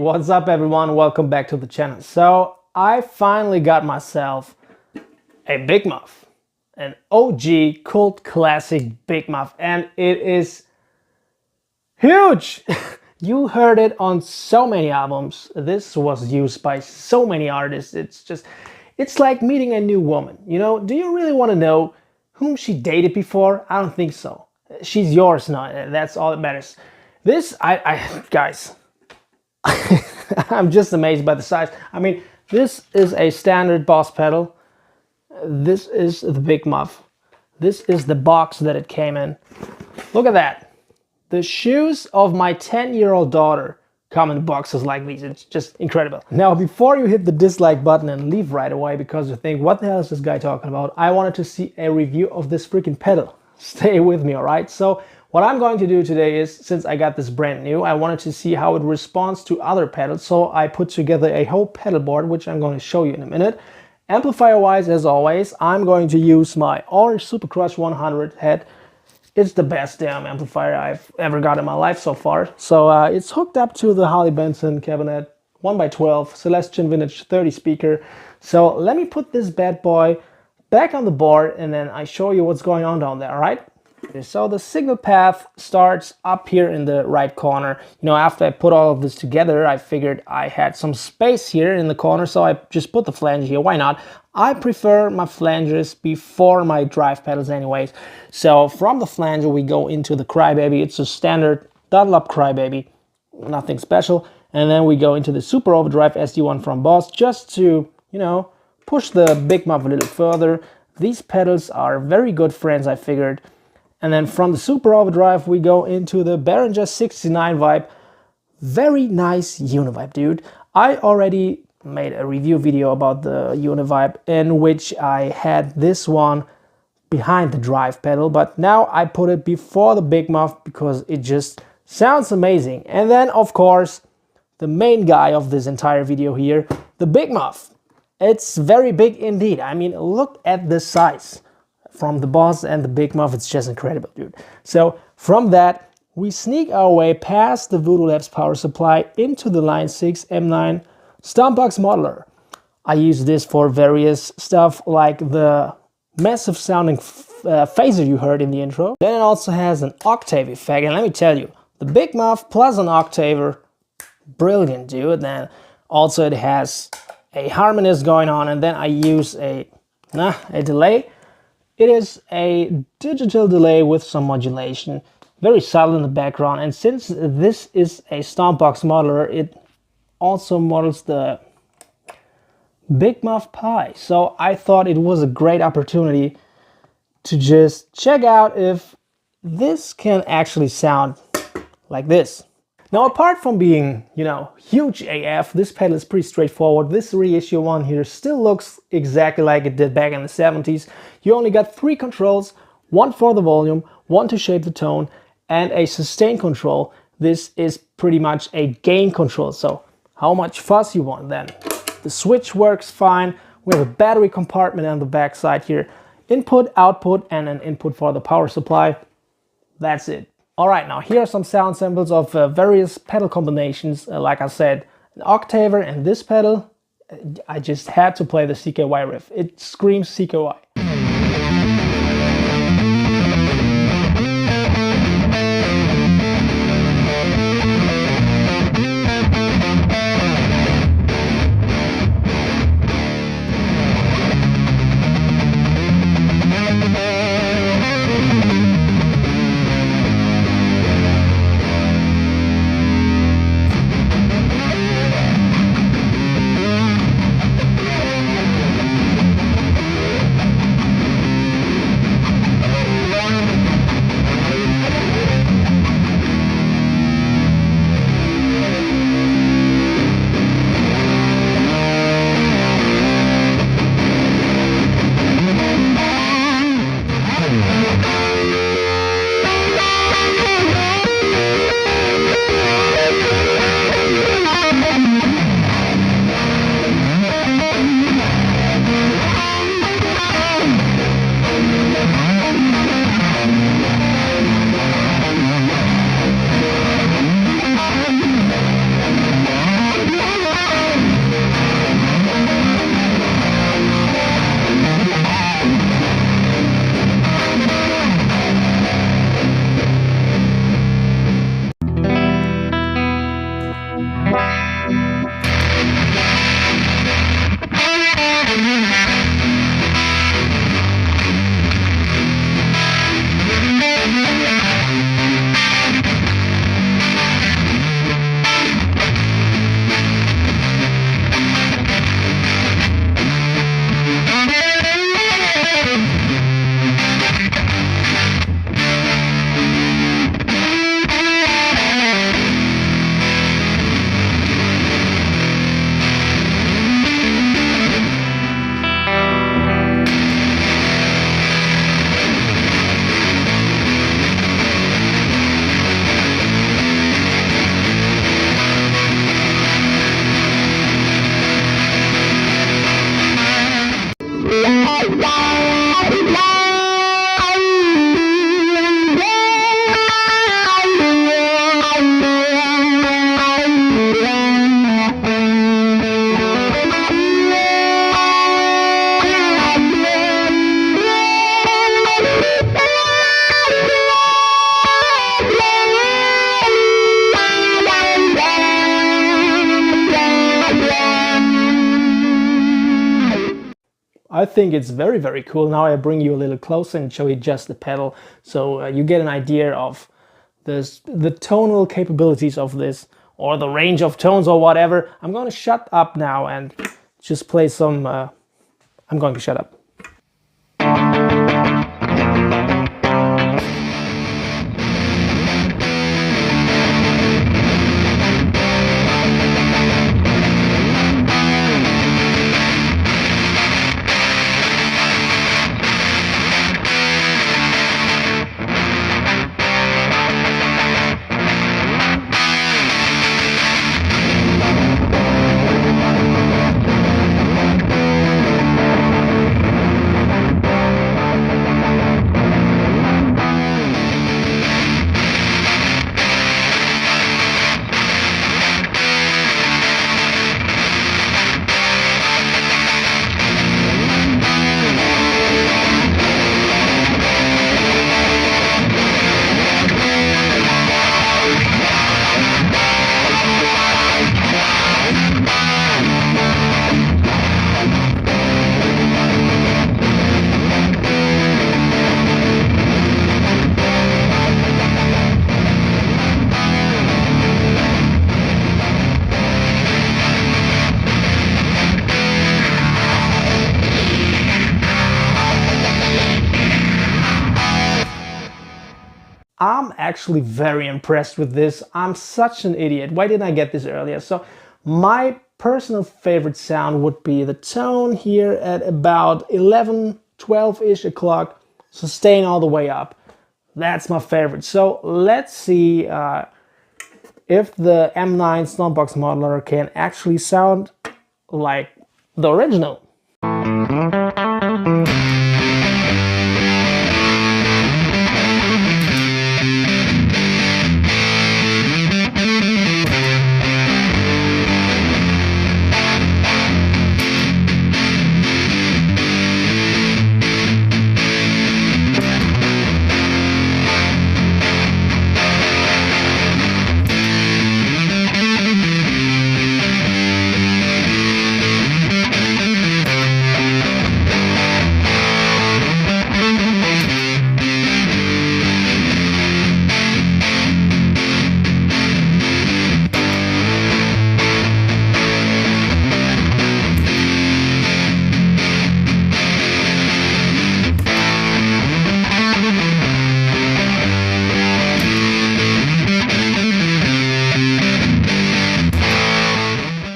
what's up everyone? Welcome back to the channel. So I finally got myself a Big Muff, an OG cult classic Big Muff, and it is huge. You heard it on so many albums. This was used by so many artists. It's like meeting a new woman. You know, do you really want to know whom she dated before? I don't think so. She's yours now. That's all that matters. This, guys, I'm just amazed by the size. I mean, this is a standard Boss pedal. This is the Big Muff. This is the box that it came in. Look at that. The shoes of my 10-year-old daughter come in boxes like these. It's just incredible. Now, before you hit the dislike button and leave right away because you think, what the hell is this guy talking about? I wanted to see a review of this freaking pedal. Stay with me, all right? So what I'm going to do today is, since I got this brand new, I wanted to see how it responds to other pedals. So I put together a whole pedal board, which I'm going to show you in a minute. Amplifier wise, as always, I'm going to use my Orange Supercrush 100 head. It's the best damn amplifier I've ever got in my life so far. So it's hooked up to the Harley Benton cabinet 1x12 Celestion Vintage 30 speaker. So let me put this bad boy back on the board and then I show you what's going on down there, all right? So the signal path starts up here in the right corner. You know, after I put all of this together, I figured I had some space here in the corner, so I just put the flanger here. Why not? I prefer my flangers before my drive pedals anyways. So from the flanger, we go into the Crybaby. It's a standard Dunlop Crybaby, nothing special. And then we go into the Super Overdrive SD1 from Boss just to, you know, push the Big Muff a little further. These pedals are very good friends, I figured. And then from the Super Overdrive, we go into the Behringer 69 Vibe. Very nice Univibe, dude. I already made a review video about the Univibe in which I had this one behind the drive pedal, but now I put it before the Big Muff because it just sounds amazing. And then, of course, the main guy of this entire video here, the Big Muff. It's very big indeed. I mean, look at the size. From the Boss and the Big Muff, it's just incredible, dude. So from that, we sneak our way past the Voodoo Labs power supply into the Line6 M9 Stompbox modeler. I use this for various stuff like the massive sounding phaser you heard in the intro. Then it also has an octave effect, and let me tell you, the Big Muff plus an octaver, brilliant, dude. Then also it has a harmonist going on, and then I use a delay. It is a digital delay with some modulation, very subtle in the background, and since this is a Stompbox modeler, it also models the Big Muff Pi. So I thought it was a great opportunity to just check out if this can actually sound like this. Now, apart from being, you know, huge AF, this pedal is pretty straightforward. This reissue one here still looks exactly like it did back in the 70s. You only got 3 controls, one for the volume, one to shape the tone, and a sustain control. This is pretty much a gain control, so how much fuzz you want then. The switch works fine. We have a battery compartment on the back side here. Input, output, and an input for the power supply. That's it. Alright, now here are some sound samples of various pedal combinations. Like I said, an octaver and this pedal. I just had to play the CKY riff. It screams CKY. think it's very, very cool. Now I bring you a little closer and show you just the pedal, so you get an idea of the tonal capabilities of this, or the range of tones or whatever. I'm going to shut up now and just play some... I'm going to shut up. I'm actually very impressed with this. I'm such an idiot. Why didn't I get this earlier? So my personal favorite sound would be the tone here at about 11, 12-ish o'clock, sustain all the way up. That's my favorite. So let's see if the M9 Stompbox modeler can actually sound like the original.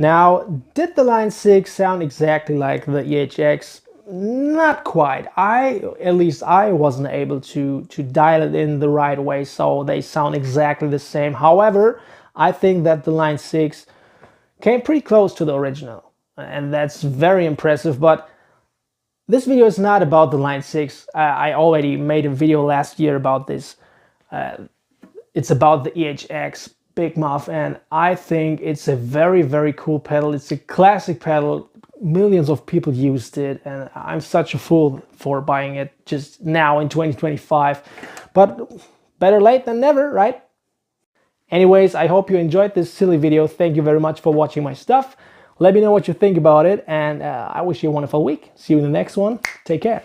Now, did the Line 6 sound exactly like the EHX? Not quite. At least I wasn't able to dial it in the right way, so they sound exactly the same. However, I think that the Line 6 came pretty close to the original, and that's very impressive. But this video is not about the Line 6. I already made a video last year about this. It's about the EHX Big Muff, and I think it's a very, very cool pedal. It's a classic pedal. Millions of people used it, and I'm such a fool for buying it just now in 2025. But better late than never, right? Anyways, I hope you enjoyed this silly video. Thank you very much for watching my stuff. Let me know what you think about it, and I wish you a wonderful week. See you in the next one. Take care.